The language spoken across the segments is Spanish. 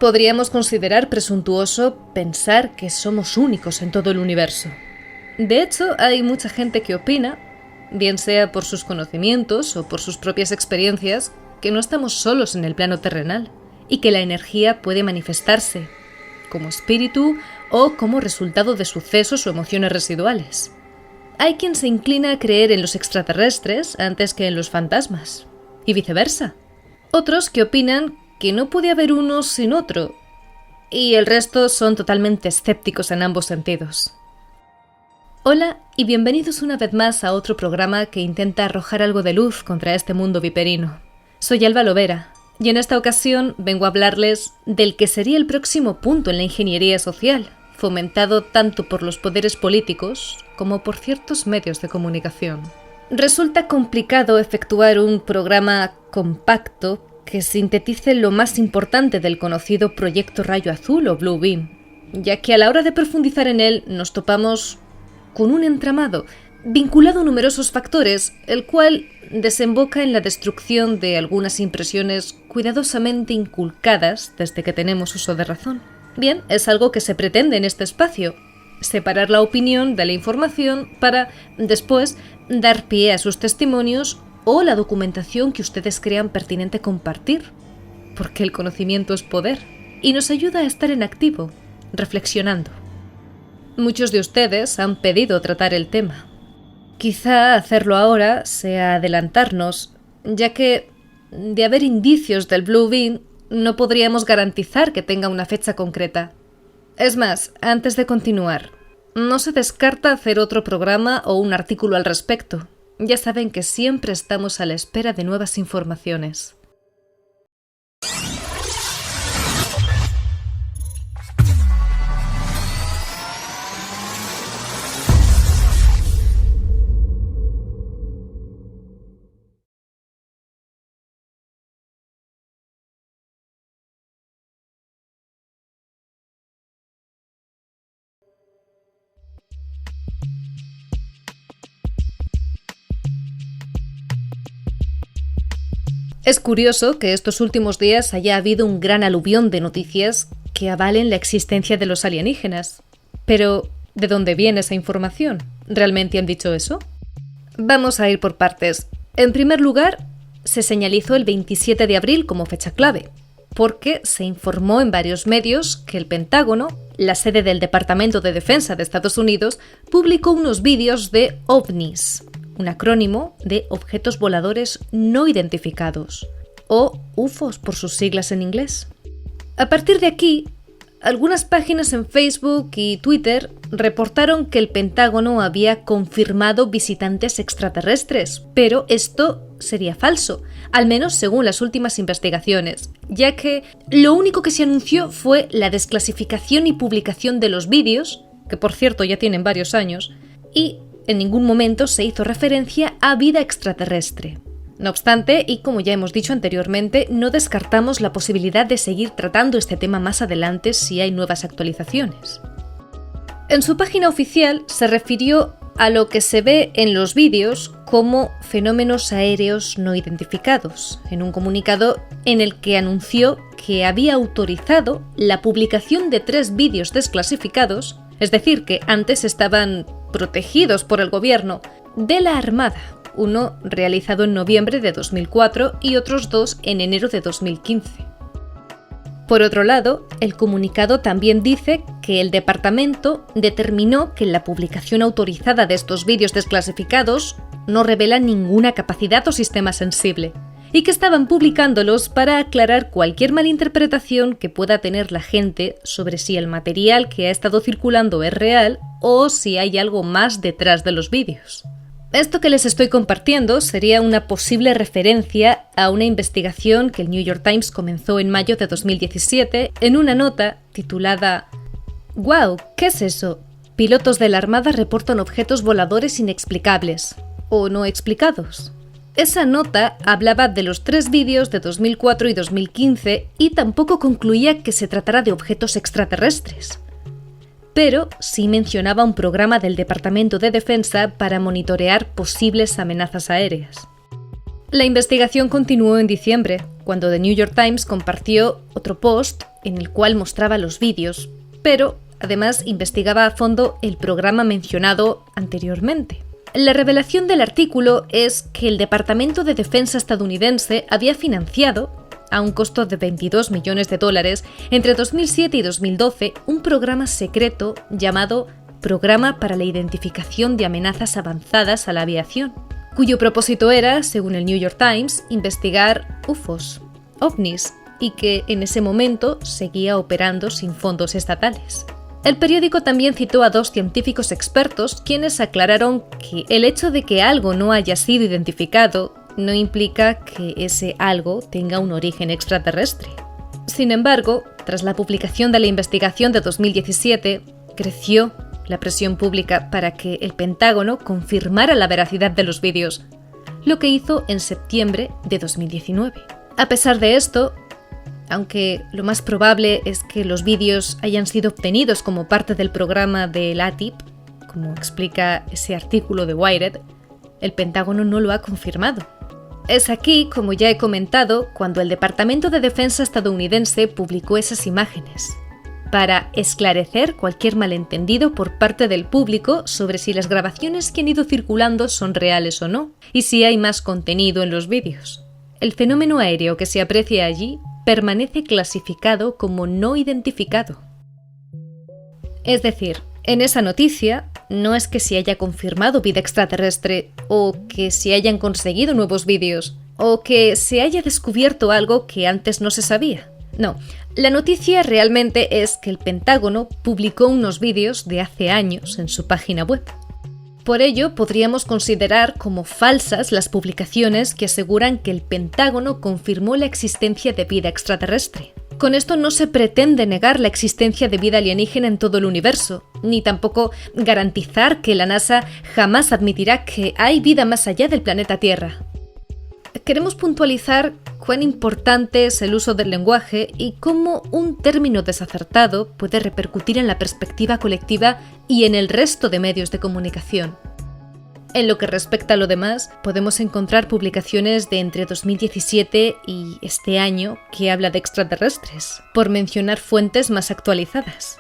Podríamos considerar presuntuoso pensar que somos únicos en todo el universo. De hecho, hay mucha gente que opina, bien sea por sus conocimientos o por sus propias experiencias, que no estamos solos en el plano terrenal y que la energía puede manifestarse como espíritu o como resultado de sucesos o emociones residuales. Hay quien se inclina a creer en los extraterrestres antes que en los fantasmas, y viceversa. Otros que opinan que no puede haber uno sin otro, y el resto son totalmente escépticos en ambos sentidos. Hola y bienvenidos una vez más a otro programa que intenta arrojar algo de luz contra este mundo viperino. Soy Alba Lovera, y en esta ocasión vengo a hablarles del que sería el próximo punto en la ingeniería social, fomentado tanto por los poderes políticos como por ciertos medios de comunicación. Resulta complicado efectuar un programa compacto que sintetice lo más importante del conocido Proyecto Rayo Azul o Blue Beam, ya que a la hora de profundizar en él nos topamos con un entramado vinculado a numerosos factores, el cual desemboca en la destrucción de algunas impresiones cuidadosamente inculcadas desde que tenemos uso de razón. Bien, es algo que se pretende en este espacio, separar la opinión de la información para, después, dar pie a sus testimonios o la documentación que ustedes crean pertinente compartir, porque el conocimiento es poder y nos ayuda a estar en activo, reflexionando. Muchos de ustedes han pedido tratar el tema. Quizá hacerlo ahora sea adelantarnos, ya que, de haber indicios del Blue Beam, no podríamos garantizar que tenga una fecha concreta. Es más, antes de continuar, no se descarta hacer otro programa o un artículo al respecto. Ya saben que siempre estamos a la espera de nuevas informaciones. Es curioso que estos últimos días haya habido un gran aluvión de noticias que avalen la existencia de los alienígenas. Pero, ¿de dónde viene esa información? ¿Realmente han dicho eso? Vamos a ir por partes. En primer lugar, se señalizó el 27 de abril como fecha clave, porque se informó en varios medios que el Pentágono, la sede del Departamento de Defensa de Estados Unidos, publicó unos vídeos de OVNIs, un acrónimo de Objetos Voladores No Identificados, o UFOs por sus siglas en inglés. A partir de aquí, algunas páginas en Facebook y Twitter reportaron que el Pentágono había confirmado visitantes extraterrestres, pero esto sería falso, al menos según las últimas investigaciones, ya que lo único que se anunció fue la desclasificación y publicación de los vídeos, que por cierto ya tienen varios años, y en ningún momento se hizo referencia a vida extraterrestre. No obstante, y como ya hemos dicho anteriormente, no descartamos la posibilidad de seguir tratando este tema más adelante si hay nuevas actualizaciones. En su página oficial se refirió a lo que se ve en los vídeos como fenómenos aéreos no identificados, en un comunicado en el que anunció que había autorizado la publicación de 3 vídeos desclasificados, es decir, que antes estaban protegidos por el gobierno, de la Armada, uno realizado en noviembre de 2004 y otros 2 en enero de 2015. Por otro lado, el comunicado también dice que el departamento determinó que la publicación autorizada de estos vídeos desclasificados no revela ninguna capacidad o sistema sensible, y que estaban publicándolos para aclarar cualquier malinterpretación que pueda tener la gente sobre si el material que ha estado circulando es real o si hay algo más detrás de los vídeos. Esto que les estoy compartiendo sería una posible referencia a una investigación que el New York Times comenzó en mayo de 2017 en una nota titulada «Wow, ¿qué es eso? Pilotos de la Armada reportan objetos voladores inexplicables o no explicados». Esa nota hablaba de los 3 vídeos de 2004 y 2015 y tampoco concluía que se tratara de objetos extraterrestres. Pero sí mencionaba un programa del Departamento de Defensa para monitorear posibles amenazas aéreas. La investigación continuó en diciembre, cuando The New York Times compartió otro post en el cual mostraba los vídeos, pero además investigaba a fondo el programa mencionado anteriormente. La revelación del artículo es que el Departamento de Defensa estadounidense había financiado, a un costo de $22 millones, entre 2007 y 2012, un programa secreto llamado Programa para la Identificación de Amenazas Avanzadas a la Aviación, cuyo propósito era, según el New York Times, investigar UFOs, ovnis, y que en ese momento seguía operando sin fondos estatales. El periódico también citó a 2 científicos expertos quienes aclararon que el hecho de que algo no haya sido identificado no implica que ese algo tenga un origen extraterrestre. Sin embargo, tras la publicación de la investigación de 2017, creció la presión pública para que el Pentágono confirmara la veracidad de los vídeos, lo que hizo en septiembre de 2019. A pesar de esto, aunque lo más probable es que los vídeos hayan sido obtenidos como parte del programa del ATIP, como explica ese artículo de Wired, el Pentágono no lo ha confirmado. Es aquí, como ya he comentado, cuando el Departamento de Defensa estadounidense publicó esas imágenes, para esclarecer cualquier malentendido por parte del público sobre si las grabaciones que han ido circulando son reales o no, y si hay más contenido en los vídeos. El fenómeno aéreo que se aprecia allí permanece clasificado como no identificado. Es decir, en esa noticia no es que se haya confirmado vida extraterrestre, o que se hayan conseguido nuevos vídeos, o que se haya descubierto algo que antes no se sabía. No, la noticia realmente es que el Pentágono publicó unos vídeos de hace años en su página web. Por ello, podríamos considerar como falsas las publicaciones que aseguran que el Pentágono confirmó la existencia de vida extraterrestre. Con esto no se pretende negar la existencia de vida alienígena en todo el universo, ni tampoco garantizar que la NASA jamás admitirá que hay vida más allá del planeta Tierra. Queremos puntualizar cuán importante es el uso del lenguaje y cómo un término desacertado puede repercutir en la perspectiva colectiva y en el resto de medios de comunicación. En lo que respecta a lo demás, podemos encontrar publicaciones de entre 2017 y este año que habla de extraterrestres, por mencionar fuentes más actualizadas.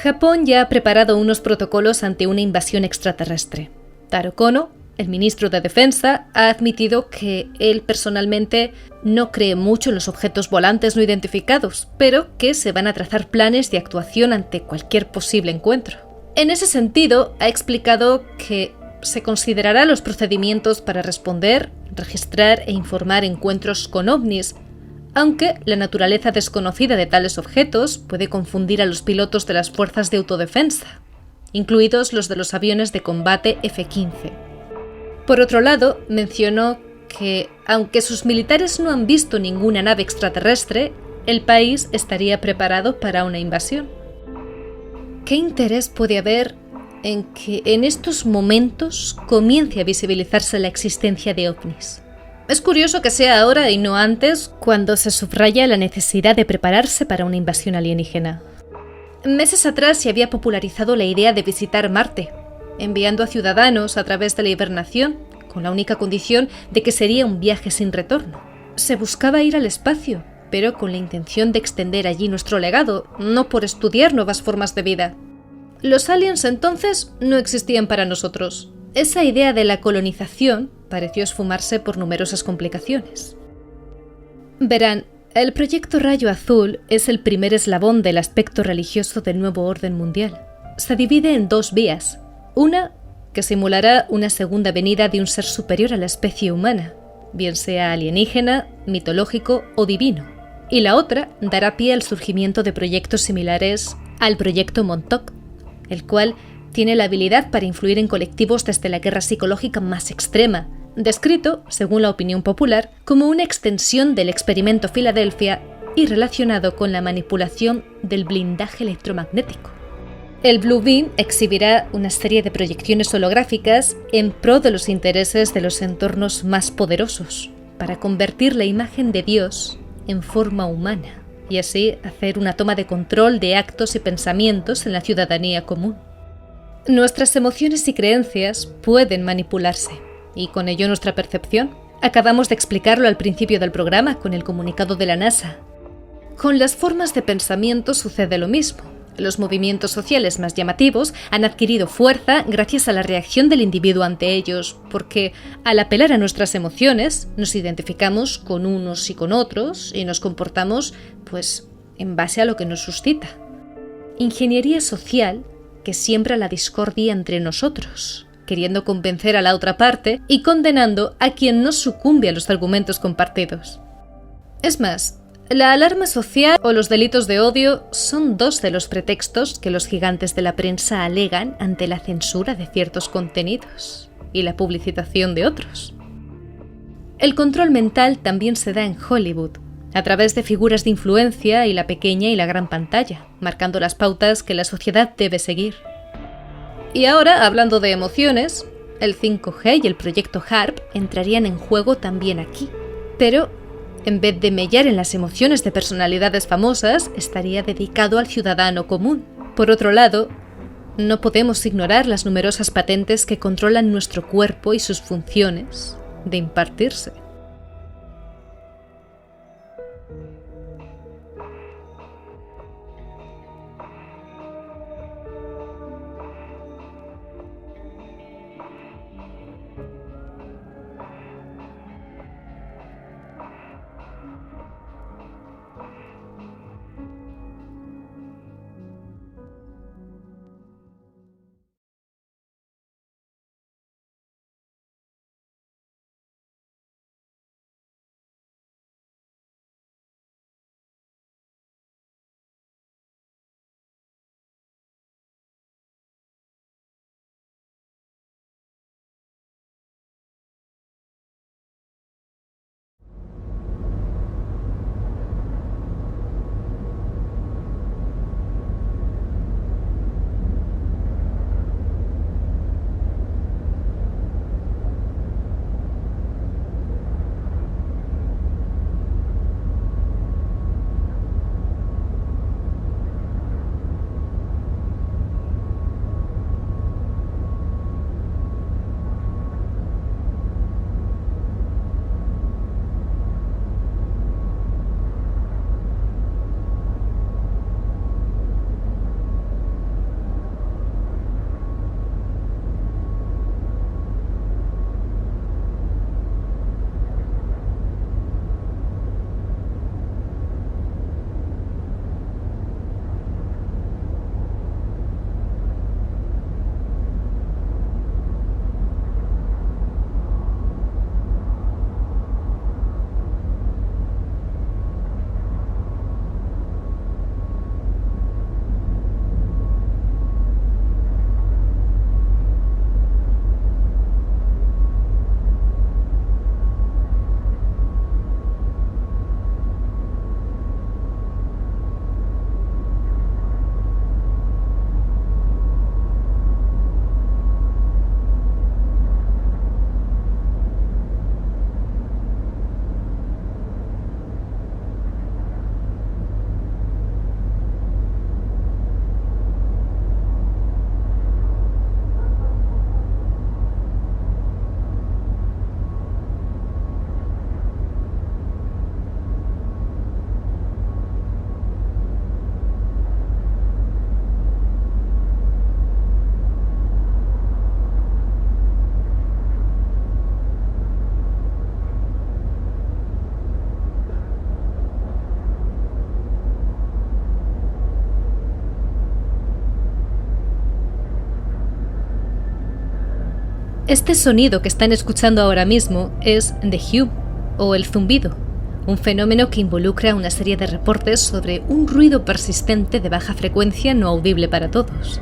Japón ya ha preparado unos protocolos ante una invasión extraterrestre. Taro Kono, el ministro de Defensa, ha admitido que él personalmente no cree mucho en los objetos volantes no identificados, pero que se van a trazar planes de actuación ante cualquier posible encuentro. En ese sentido, ha explicado que se considerará los procedimientos para responder, registrar e informar encuentros con ovnis, aunque la naturaleza desconocida de tales objetos puede confundir a los pilotos de las fuerzas de autodefensa, incluidos los de los aviones de combate F-15. Por otro lado, mencionó que, aunque sus militares no han visto ninguna nave extraterrestre, el país estaría preparado para una invasión. ¿Qué interés puede haber en que en estos momentos comience a visibilizarse la existencia de ovnis? Es curioso que sea ahora y no antes cuando se subraya la necesidad de prepararse para una invasión alienígena. Meses atrás se había popularizado la idea de visitar Marte, enviando a ciudadanos a través de la hibernación, con la única condición de que sería un viaje sin retorno. Se buscaba ir al espacio, pero con la intención de extender allí nuestro legado, no por estudiar nuevas formas de vida. Los aliens entonces no existían para nosotros. Esa idea de la colonización pareció esfumarse por numerosas complicaciones. Verán, el proyecto Rayo Azul es el primer eslabón del aspecto religioso del nuevo orden mundial. Se divide en 2 vías. Una, que simulará una segunda venida de un ser superior a la especie humana, bien sea alienígena, mitológico o divino. Y la otra dará pie al surgimiento de proyectos similares al proyecto Montauk, el cual tiene la habilidad para influir en colectivos desde la guerra psicológica más extrema, descrito, según la opinión popular, como una extensión del experimento Filadelfia y relacionado con la manipulación del blindaje electromagnético. El Blue Beam exhibirá una serie de proyecciones holográficas en pro de los intereses de los entornos más poderosos, para convertir la imagen de Dios en forma humana y así hacer una toma de control de actos y pensamientos en la ciudadanía común. Nuestras emociones y creencias pueden manipularse y con ello nuestra percepción. Acabamos de explicarlo al principio del programa con el comunicado de la NASA. Con las formas de pensamiento sucede lo mismo. Los movimientos sociales más llamativos han adquirido fuerza gracias a la reacción del individuo ante ellos, porque al apelar a nuestras emociones nos identificamos con unos y con otros y nos comportamos, en base a lo que nos suscita. Ingeniería social que siembra la discordia entre nosotros, queriendo convencer a la otra parte y condenando a quien no sucumbe a los argumentos compartidos. Es más, la alarma social o los delitos de odio son dos de los pretextos que los gigantes de la prensa alegan ante la censura de ciertos contenidos y la publicitación de otros. El control mental también se da en Hollywood, a través de figuras de influencia y la pequeña y la gran pantalla, marcando las pautas que la sociedad debe seguir. Y ahora, hablando de emociones, el 5G y el proyecto HARP entrarían en juego también aquí, pero en vez de mellar en las emociones de personalidades famosas, estaría dedicado al ciudadano común. Por otro lado, no podemos ignorar las numerosas patentes que controlan nuestro cuerpo y sus funciones de impartirse. Este sonido que están escuchando ahora mismo es The Hum, o el zumbido, un fenómeno que involucra una serie de reportes sobre un ruido persistente de baja frecuencia no audible para todos.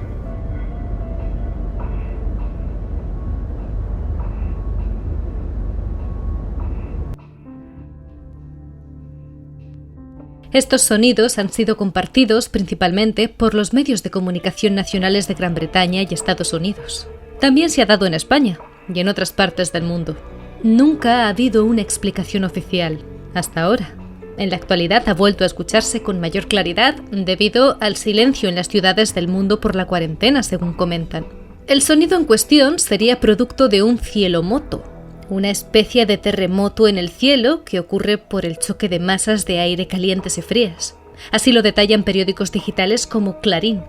Estos sonidos han sido compartidos principalmente por los medios de comunicación nacionales de Gran Bretaña y Estados Unidos. También se ha dado en España y en otras partes del mundo. Nunca ha habido una explicación oficial, hasta ahora, En la actualidad ha vuelto a escucharse con mayor claridad debido al silencio en las ciudades del mundo por la cuarentena, según comentan. El sonido en cuestión sería producto de un cielomoto, una especie de terremoto en el cielo que ocurre por el choque de masas de aire calientes y frías. Así lo detallan periódicos digitales como Clarín.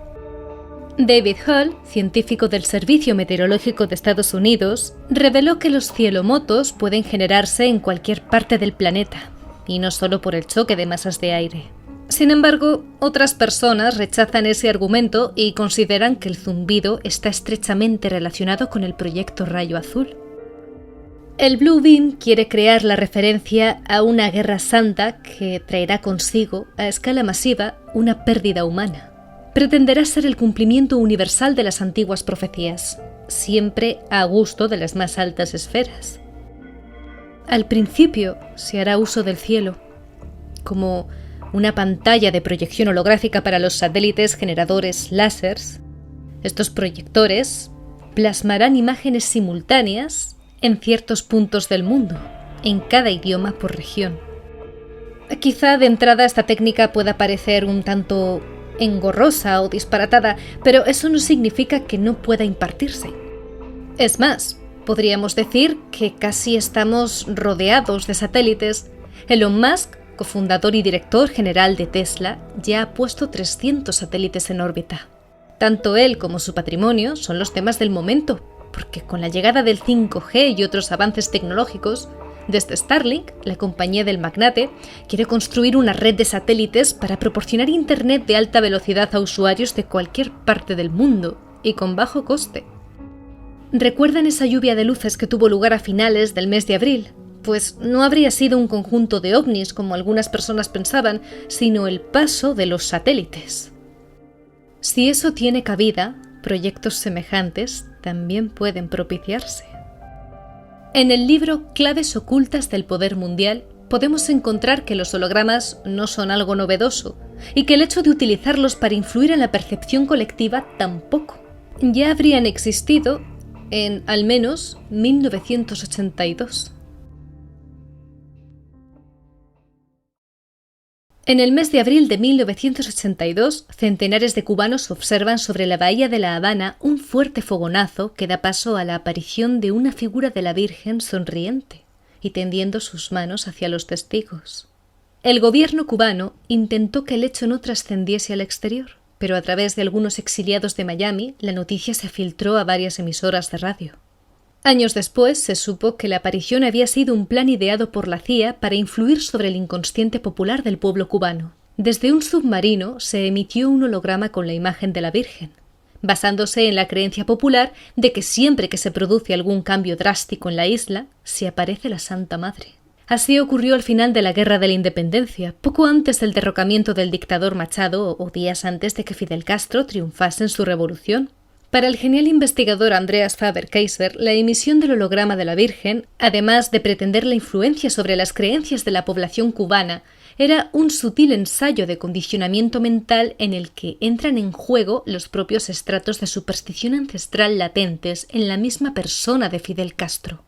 David Hall, científico del Servicio Meteorológico de Estados Unidos, reveló que los cielomotos pueden generarse en cualquier parte del planeta, y no solo por el choque de masas de aire. Sin embargo, otras personas rechazan ese argumento y consideran que el zumbido está estrechamente relacionado con el proyecto Rayo Azul. El Blue Beam quiere crear la referencia a una guerra santa que traerá consigo, a escala masiva, una pérdida humana. Pretenderá ser el cumplimiento universal de las antiguas profecías, siempre a gusto de las más altas esferas. Al principio se hará uso del cielo, como una pantalla de proyección holográfica para los satélites generadores láseres. Estos proyectores plasmarán imágenes simultáneas en ciertos puntos del mundo, en cada idioma por región. Quizá de entrada esta técnica pueda parecer un tanto engorrosa o disparatada, pero eso no significa que no pueda impartirse. Es más, podríamos decir que casi estamos rodeados de satélites. Elon Musk, cofundador y director general de Tesla, ya ha puesto 300 satélites en órbita. Tanto él como su patrimonio son los temas del momento, porque con la llegada del 5G y otros avances tecnológicos, desde Starlink, la compañía del magnate, quiere construir una red de satélites para proporcionar internet de alta velocidad a usuarios de cualquier parte del mundo y con bajo coste. ¿Recuerdan esa lluvia de luces que tuvo lugar a finales del mes de abril? Pues no habría sido un conjunto de ovnis como algunas personas pensaban, sino el paso de los satélites. Si eso tiene cabida, proyectos semejantes también pueden propiciarse. En el libro Claves ocultas del poder mundial podemos encontrar que los hologramas no son algo novedoso y que el hecho de utilizarlos para influir en la percepción colectiva tampoco. Ya habrían existido en al menos 1982. En el mes de abril de 1982, centenares de cubanos observan sobre la bahía de La Habana un fuerte fogonazo que da paso a la aparición de una figura de la Virgen sonriente y tendiendo sus manos hacia los testigos. El gobierno cubano intentó que el hecho no trascendiese al exterior, pero a través de algunos exiliados de Miami, la noticia se filtró a varias emisoras de radio. Años después se supo que la aparición había sido un plan ideado por la CIA para influir sobre el inconsciente popular del pueblo cubano. Desde un submarino se emitió un holograma con la imagen de la Virgen, basándose en la creencia popular de que siempre que se produce algún cambio drástico en la isla, se aparece la Santa Madre. Así ocurrió al final de la Guerra de la Independencia, poco antes del derrocamiento del dictador Machado o días antes de que Fidel Castro triunfase en su revolución. Para el genial investigador Andreas Faber-Kaiser, la emisión del holograma de la Virgen, además de pretender la influencia sobre las creencias de la población cubana, era un sutil ensayo de condicionamiento mental en el que entran en juego los propios estratos de superstición ancestral latentes en la misma persona de Fidel Castro.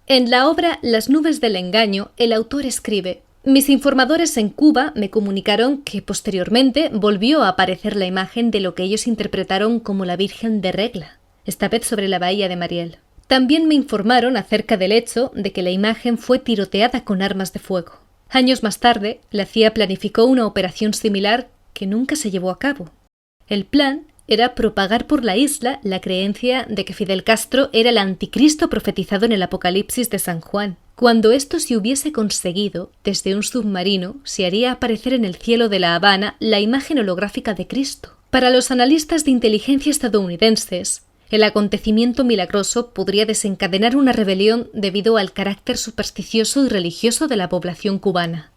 En la obra Las nubes del engaño, el autor escribe: mis informadores en Cuba me comunicaron que posteriormente volvió a aparecer la imagen de lo que ellos interpretaron como la Virgen de Regla, esta vez sobre la bahía de Mariel. También me informaron acerca del hecho de que la imagen fue tiroteada con armas de fuego. Años más tarde, la CIA planificó una operación similar que nunca se llevó a cabo. El plan era propagar por la isla la creencia de que Fidel Castro era el anticristo profetizado en el Apocalipsis de San Juan. Cuando esto se hubiese conseguido, desde un submarino se haría aparecer en el cielo de La Habana la imagen holográfica de Cristo. Para los analistas de inteligencia estadounidenses, el acontecimiento milagroso podría desencadenar una rebelión debido al carácter supersticioso y religioso de la población cubana.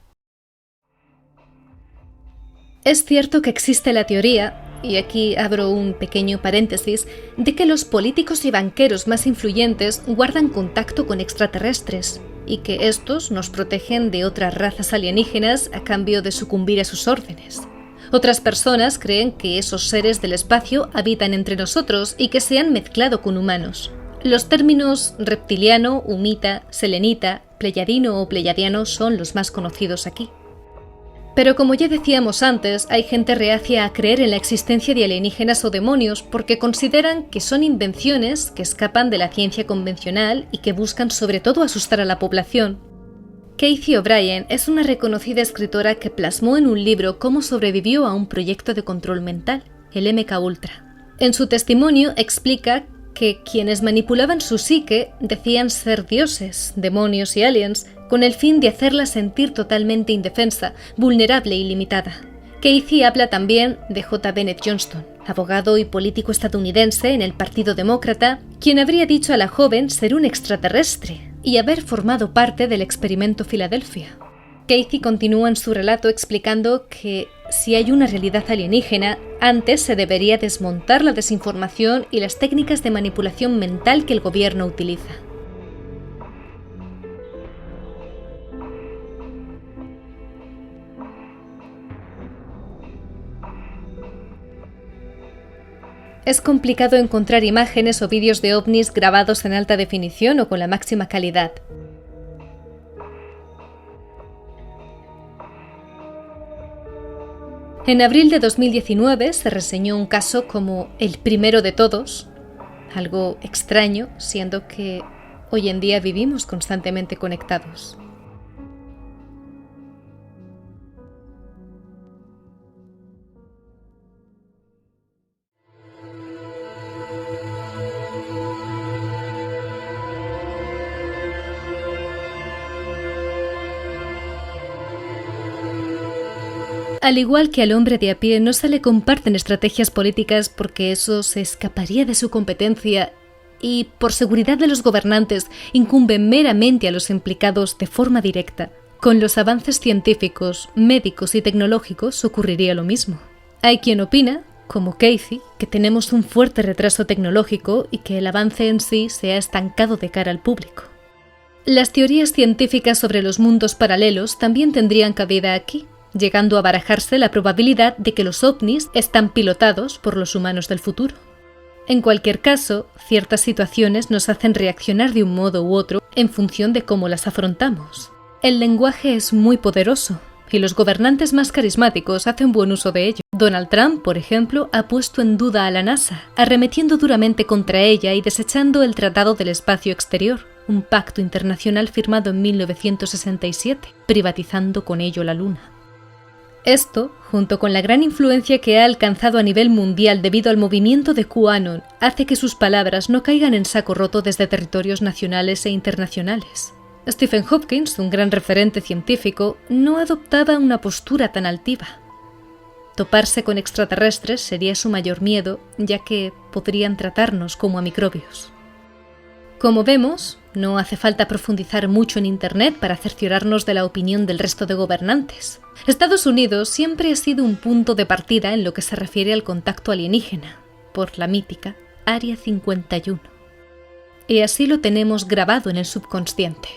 Es cierto que existe la teoría, y aquí abro un pequeño paréntesis, de que los políticos y banqueros más influyentes guardan contacto con extraterrestres y que estos nos protegen de otras razas alienígenas a cambio de sucumbir a sus órdenes. Otras personas creen que esos seres del espacio habitan entre nosotros y que se han mezclado con humanos. Los términos reptiliano, humita, selenita, pleyadino o pleyadiano son los más conocidos aquí. Pero como ya decíamos antes, hay gente reacia a creer en la existencia de alienígenas o demonios porque consideran que son invenciones que escapan de la ciencia convencional y que buscan sobre todo asustar a la población. Cathy O'Brien es una reconocida escritora que plasmó en un libro cómo sobrevivió a un proyecto de control mental, el MK-Ultra. En su testimonio explica que quienes manipulaban su psique decían ser dioses, demonios y aliens, con el fin de hacerla sentir totalmente indefensa, vulnerable y limitada. Cathy habla también de J. Bennett Johnston, abogado y político estadounidense en el Partido Demócrata, quien habría dicho a la joven ser un extraterrestre y haber formado parte del experimento Filadelfia. Cathy continúa en su relato explicando que si hay una realidad alienígena, antes se debería desmontar la desinformación y las técnicas de manipulación mental que el gobierno utiliza. Es complicado encontrar imágenes o vídeos de ovnis grabados en alta definición o con la máxima calidad. En abril de 2019 se reseñó un caso como el primero de todos, algo extraño, siendo que hoy en día vivimos constantemente conectados. Al igual que al hombre de a pie, no se le comparten estrategias políticas porque eso se escaparía de su competencia y, por seguridad de los gobernantes, incumbe meramente a los implicados de forma directa. Con los avances científicos, médicos y tecnológicos ocurriría lo mismo. Hay quien opina, como Cathy, que tenemos un fuerte retraso tecnológico y que el avance en sí se ha estancado de cara al público. Las teorías científicas sobre los mundos paralelos también tendrían cabida aquí, llegando a barajarse la probabilidad de que los ovnis están pilotados por los humanos del futuro. En cualquier caso, ciertas situaciones nos hacen reaccionar de un modo u otro en función de cómo las afrontamos. El lenguaje es muy poderoso, y los gobernantes más carismáticos hacen buen uso de ello. Donald Trump, por ejemplo, ha puesto en duda a la NASA, arremetiendo duramente contra ella y desechando el Tratado del Espacio Exterior, un pacto internacional firmado en 1967, privatizando con ello la Luna. Esto, junto con la gran influencia que ha alcanzado a nivel mundial debido al movimiento de QAnon, hace que sus palabras no caigan en saco roto desde territorios nacionales e internacionales. Stephen Hopkins, un gran referente científico, no adoptaba una postura tan altiva. Toparse con extraterrestres sería su mayor miedo, ya que podrían tratarnos como a microbios. Como vemos, no hace falta profundizar mucho en Internet para cerciorarnos de la opinión del resto de gobernantes. Estados Unidos siempre ha sido un punto de partida en lo que se refiere al contacto alienígena, por la mítica Área 51. Y así lo tenemos grabado en el subconsciente.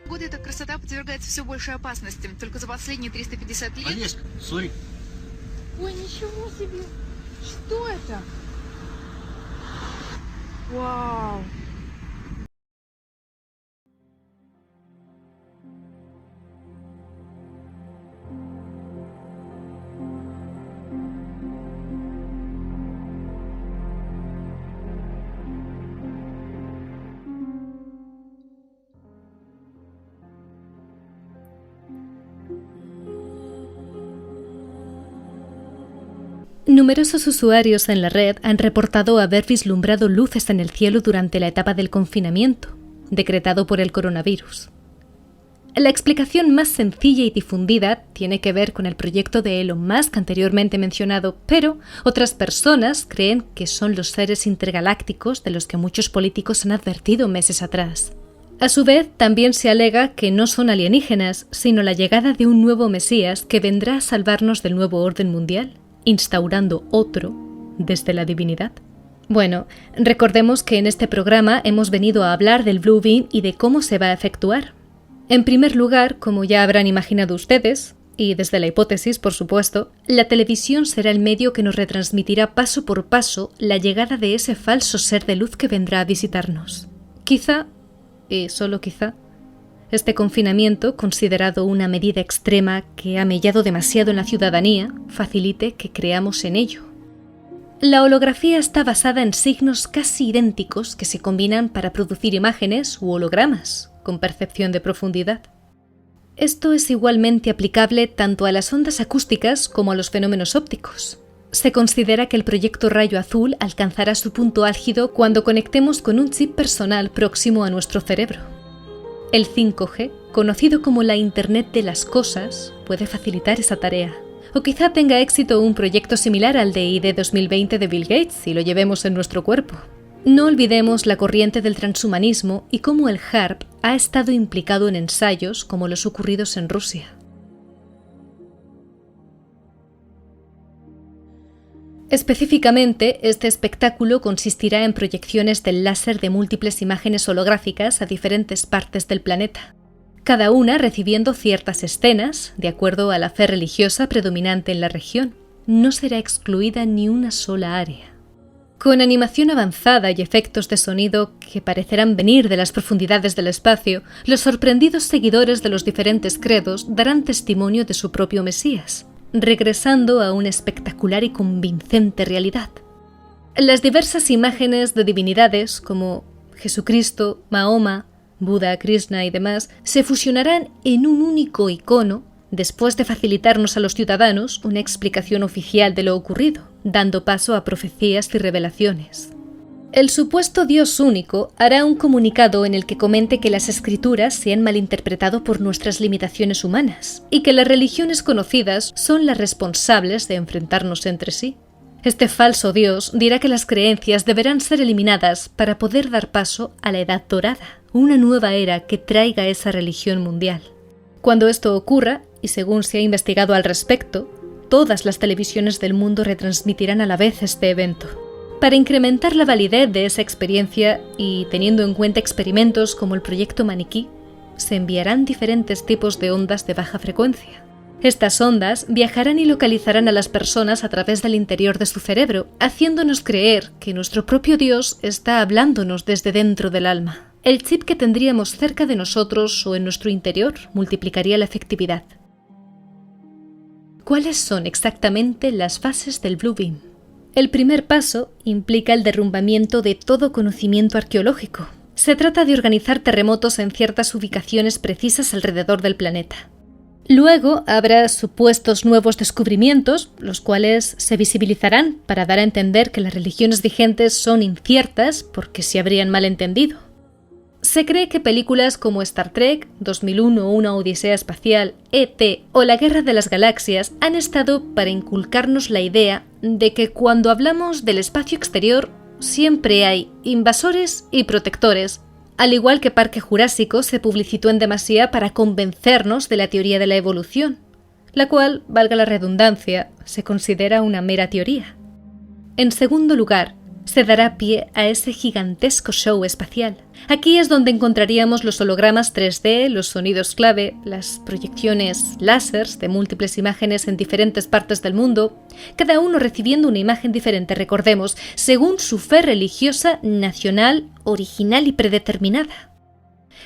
годы эта красота подвергается все большей опасности. Только за последние 350 лет... Олежка, смотри. Ой, ничего себе! Что это? Вау! Numerosos usuarios en la red han reportado haber vislumbrado luces en el cielo durante la etapa del confinamiento, decretado por el coronavirus. La explicación más sencilla y difundida tiene que ver con el proyecto de Elon Musk anteriormente mencionado, pero otras personas creen que son los seres intergalácticos de los que muchos políticos han advertido meses atrás. A su vez, también se alega que no son alienígenas, sino la llegada de un nuevo Mesías que vendrá a salvarnos del nuevo orden mundial, instaurando otro desde la divinidad. Bueno, recordemos que en este programa hemos venido a hablar del Blue Beam y de cómo se va a efectuar. En primer lugar, como ya habrán imaginado ustedes, y desde la hipótesis, por supuesto, la televisión será el medio que nos retransmitirá paso por paso la llegada de ese falso ser de luz que vendrá a visitarnos. Quizá, y solo quizá, este confinamiento, considerado una medida extrema que ha mellado demasiado en la ciudadanía, facilite que creamos en ello. La holografía está basada en signos casi idénticos que se combinan para producir imágenes u hologramas, con percepción de profundidad. Esto es igualmente aplicable tanto a las ondas acústicas como a los fenómenos ópticos. Se considera que el proyecto rayo azul alcanzará su punto álgido cuando conectemos con un chip personal próximo a nuestro cerebro. El 5G, conocido como la Internet de las Cosas, puede facilitar esa tarea. O quizá tenga éxito un proyecto similar al de ID 2020 de Bill Gates y lo llevemos en nuestro cuerpo. No olvidemos la corriente del transhumanismo y cómo el HARP ha estado implicado en ensayos como los ocurridos en Rusia. Específicamente, este espectáculo consistirá en proyecciones del láser de múltiples imágenes holográficas a diferentes partes del planeta, cada una recibiendo ciertas escenas de acuerdo a la fe religiosa predominante en la región. No será excluida ni una sola área. Con animación avanzada y efectos de sonido que parecerán venir de las profundidades del espacio, los sorprendidos seguidores de los diferentes credos darán testimonio de su propio Mesías, regresando a una espectacular y convincente realidad. Las diversas imágenes de divinidades como Jesucristo, Mahoma, Buda, Krishna y demás se fusionarán en un único icono después de facilitarnos a los ciudadanos una explicación oficial de lo ocurrido, dando paso a profecías y revelaciones. El supuesto Dios único hará un comunicado en el que comente que las escrituras se han malinterpretado por nuestras limitaciones humanas y que las religiones conocidas son las responsables de enfrentarnos entre sí. Este falso Dios dirá que las creencias deberán ser eliminadas para poder dar paso a la Edad Dorada, una nueva era que traiga esa religión mundial. Cuando esto ocurra, y según se ha investigado al respecto, todas las televisiones del mundo retransmitirán a la vez este evento. Para incrementar la validez de esa experiencia y teniendo en cuenta experimentos como el proyecto Maniquí, se enviarán diferentes tipos de ondas de baja frecuencia. Estas ondas viajarán y localizarán a las personas a través del interior de su cerebro, haciéndonos creer que nuestro propio Dios está hablándonos desde dentro del alma. El chip que tendríamos cerca de nosotros o en nuestro interior multiplicaría la efectividad. ¿Cuáles son exactamente las fases del Blue Beam? El primer paso implica el derrumbamiento de todo conocimiento arqueológico. Se trata de organizar terremotos en ciertas ubicaciones precisas alrededor del planeta. Luego habrá supuestos nuevos descubrimientos, los cuales se visibilizarán para dar a entender que las religiones vigentes son inciertas porque se habrían malentendido. Se cree que películas como Star Trek, 2001 o Una Odisea Espacial, E.T. o La Guerra de las Galaxias han estado para inculcarnos la idea de que cuando hablamos del espacio exterior siempre hay invasores y protectores, al igual que Parque Jurásico se publicitó en demasía para convencernos de la teoría de la evolución, la cual, valga la redundancia, se considera una mera teoría. En segundo lugar, se dará pie a ese gigantesco show espacial. Aquí es donde encontraríamos los hologramas 3D, los sonidos clave, las proyecciones láseres de múltiples imágenes en diferentes partes del mundo, cada uno recibiendo una imagen diferente, recordemos, según su fe religiosa, nacional, original y predeterminada.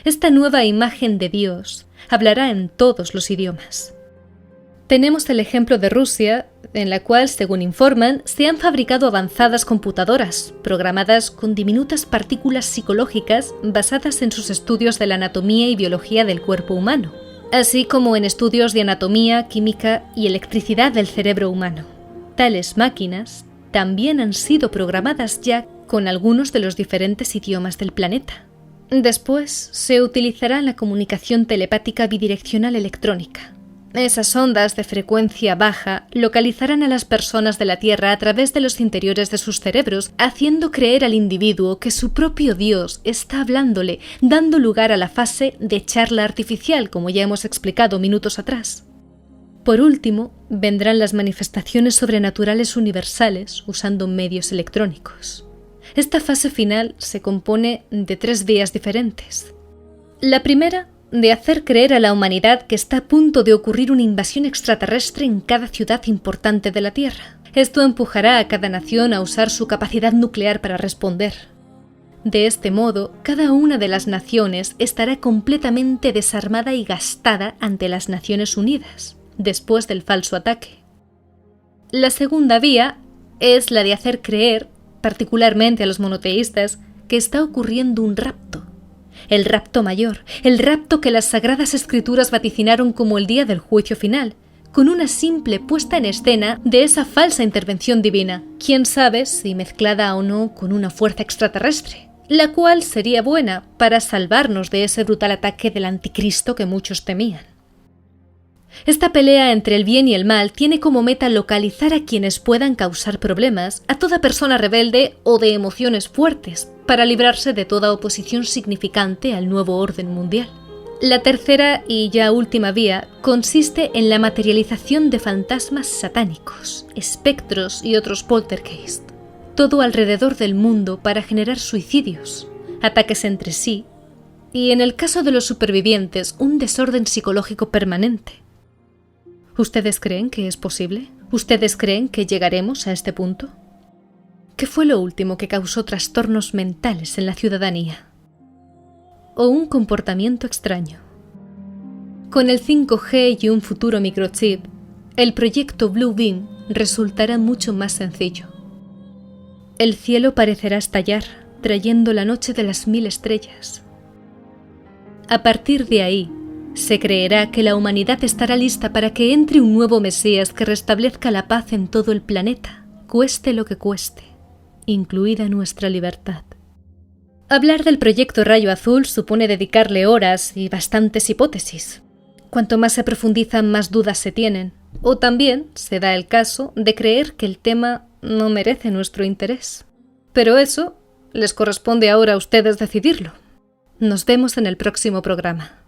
Esta nueva imagen de Dios hablará en todos los idiomas. Tenemos el ejemplo de Rusia, en la cual, según informan, se han fabricado avanzadas computadoras, programadas con diminutas partículas psicológicas basadas en sus estudios de la anatomía y biología del cuerpo humano, así como en estudios de anatomía, química y electricidad del cerebro humano. Tales máquinas también han sido programadas ya con algunos de los diferentes idiomas del planeta. Después se utilizará la comunicación telepática bidireccional electrónica. Esas ondas de frecuencia baja localizarán a las personas de la Tierra a través de los interiores de sus cerebros, haciendo creer al individuo que su propio Dios está hablándole, dando lugar a la fase de charla artificial, como ya hemos explicado minutos atrás. Por último, vendrán las manifestaciones sobrenaturales universales usando medios electrónicos. Esta fase final se compone de 3 vías diferentes. La primera, de hacer creer a la humanidad que está a punto de ocurrir una invasión extraterrestre en cada ciudad importante de la Tierra. Esto empujará a cada nación a usar su capacidad nuclear para responder. De este modo, cada una de las naciones estará completamente desarmada y gastada ante las Naciones Unidas, después del falso ataque. La segunda vía es la de hacer creer, particularmente a los monoteístas, que está ocurriendo un rapto. El rapto mayor, el rapto que las Sagradas Escrituras vaticinaron como el día del juicio final, con una simple puesta en escena de esa falsa intervención divina, quién sabe si mezclada o no con una fuerza extraterrestre, la cual sería buena para salvarnos de ese brutal ataque del anticristo que muchos temían. Esta pelea entre el bien y el mal tiene como meta localizar a quienes puedan causar problemas, a toda persona rebelde o de emociones fuertes, para librarse de toda oposición significante al nuevo orden mundial. La tercera y ya última vía consiste en la materialización de fantasmas satánicos, espectros y otros poltergeist, todo alrededor del mundo para generar suicidios, ataques entre sí y, en el caso de los supervivientes, un desorden psicológico permanente. ¿Ustedes creen que es posible? ¿Ustedes creen que llegaremos a este punto? ¿Qué fue lo último que causó trastornos mentales en la ciudadanía? ¿O un comportamiento extraño? Con el 5G y un futuro microchip, el proyecto Blue Beam resultará mucho más sencillo. El cielo parecerá estallar, trayendo la noche de las 1000 estrellas. A partir de ahí, se creerá que la humanidad estará lista para que entre un nuevo Mesías que restablezca la paz en todo el planeta, cueste lo que cueste, incluida nuestra libertad. Hablar del proyecto Rayo Azul supone dedicarle horas y bastantes hipótesis. Cuanto más se profundizan, más dudas se tienen, o también se da el caso de creer que el tema no merece nuestro interés. Pero eso les corresponde ahora a ustedes decidirlo. Nos vemos en el próximo programa.